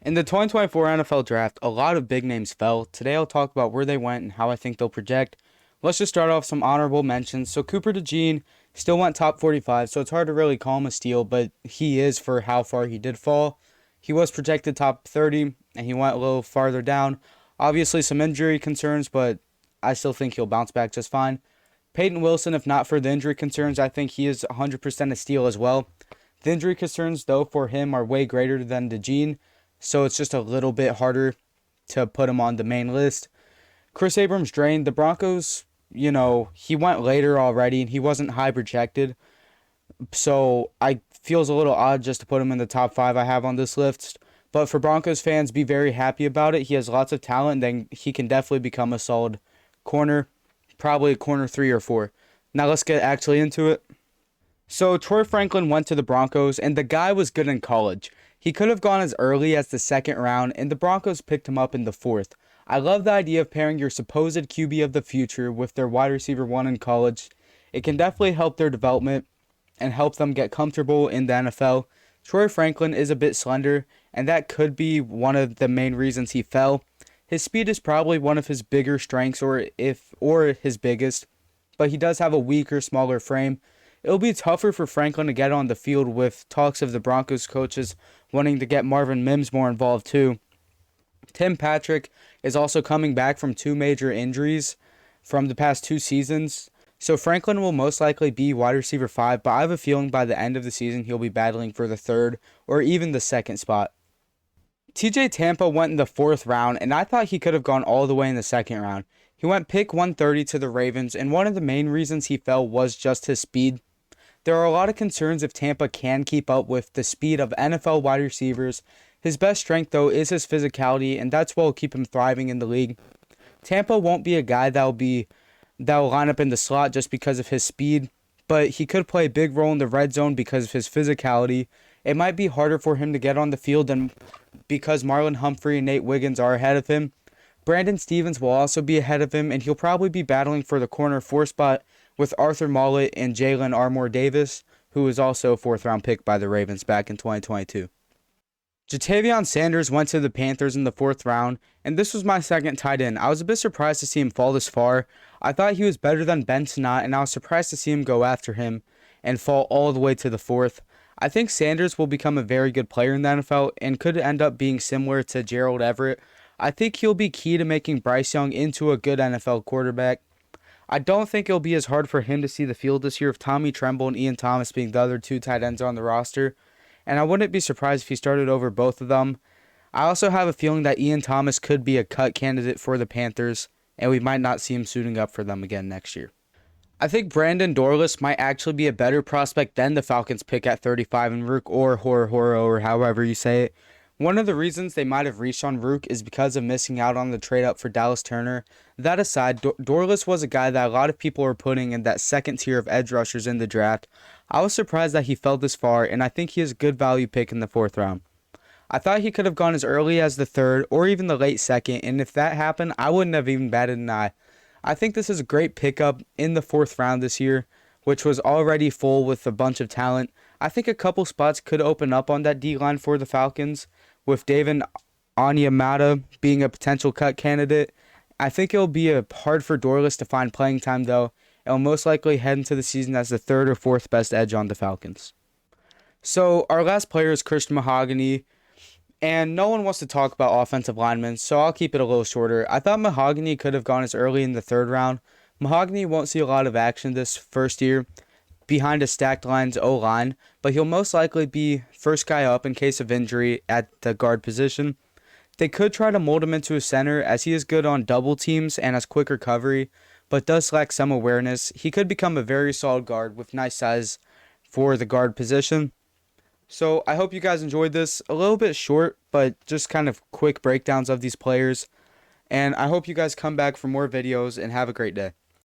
In the 2024 NFL Draft, a lot of big names fell. Today I'll talk about where they went and how I think they'll project. Let's just start off some honorable mentions. So Cooper DeJean still went top 45, so it's hard to really call him a steal, but he is for how far he did fall. He was projected top 30, and he went a little farther down. Obviously some injury concerns, but I still think he'll bounce back just fine. Peyton Wilson, if not for the injury concerns, I think he is 100% a steal as well. The injury concerns, though, for him are way greater than DeJean, so it's just a little bit harder to put him on the main list. Chris Abrams-Draine, the Broncos, he went later already and he wasn't high projected. So I feels a little odd just to put him in the top 5 I have on this list. But for Broncos fans, be very happy about it. He has lots of talent, then he can definitely become a solid corner, probably a corner 3 or 4. Now let's get actually into it. So Troy Franklin went to the Broncos, and the guy was good in college. He could have gone as early as the second round, and the Broncos picked him up in the fourth. I love the idea of pairing your supposed QB of the future with their wide receiver 1 in college. It can definitely help their development and help them get comfortable in the NFL. Troy Franklin is a bit slender, and that could be one of the main reasons he fell. His speed is probably one of his bigger strengths, or his biggest, but he does have a weaker, smaller frame. It'll be tougher for Franklin to get on the field with talks of the Broncos coaches wanting to get Marvin Mims more involved too. Tim Patrick is also coming back from 2 major injuries from the past 2 seasons. So Franklin will most likely be wide receiver 5, but I have a feeling by the end of the season he'll be battling for the 3rd or even the 2nd spot. TJ Tampa went in the 4th round, and I thought he could have gone all the way in the 2nd round. He went pick 130 to the Ravens, and one of the main reasons he fell was just his speed. There are a lot of concerns if Tampa can keep up with the speed of NFL wide receivers. His best strength, though, is his physicality, and that's what will keep him thriving in the league. Tampa won't be a guy that will line up in the slot just because of his speed, but he could play a big role in the red zone because of his physicality. It might be harder for him to get on the field than because Marlon Humphrey and Nate Wiggins are ahead of him. Brandon Stevens will also be ahead of him, and he'll probably be battling for the corner 4 spot with Arthur Maulet and Jalen Armour-Davis, who was also a 4th-round pick by the Ravens back in 2022. Ja'Tavion Sanders went to the Panthers in the 4th round, and this was my second tight end. I was a bit surprised to see him fall this far. I thought he was better than Ben Sinnott, and I was surprised to see him go after him and fall all the way to the 4th. I think Sanders will become a very good player in the NFL and could end up being similar to Gerald Everett. I think he'll be key to making Bryce Young into a good NFL quarterback. I don't think it'll be as hard for him to see the field this year with Tommy Tremble and Ian Thomas being the other 2 tight ends on the roster, and I wouldn't be surprised if he started over both of them. I also have a feeling that Ian Thomas could be a cut candidate for the Panthers, and we might not see him suiting up for them again next year. I think Brandon Dorlus might actually be a better prospect than the Falcons pick at 35 in Rook or Horo or however you say it. One of the reasons they might have reached on Rook is because of missing out on the trade up for Dallas Turner. That aside, Dorlus was a guy that a lot of people were putting in that second tier of edge rushers in the draft. I was surprised that he fell this far, and I think he is a good value pick in the 4th round. I thought he could have gone as early as the 3rd or even the late 2nd, and if that happened, I wouldn't have even batted an eye. I think this is a great pickup in the 4th round this year, which was already full with a bunch of talent. I think a couple spots could open up on that D-line for the Falcons, with David Onyemata being a potential cut candidate. I think it'll be hard for Dorlus to find playing time, though, and will most likely head into the season as the 3rd or 4th best edge on the Falcons. So our last player is Christian Mahogany, and no one wants to talk about offensive linemen, so I'll keep it a little shorter. I thought Mahogany could have gone as early in the 3rd round. Mahogany won't see a lot of action this first year behind a stacked line's O-line, but he'll most likely be first guy up in case of injury at the guard position. They could try to mold him into a center as he is good on double teams and has quick recovery, but does lack some awareness. He could become a very solid guard with nice size for the guard position. So I hope you guys enjoyed this. A little bit short, but just kind of quick breakdowns of these players. And I hope you guys come back for more videos and have a great day.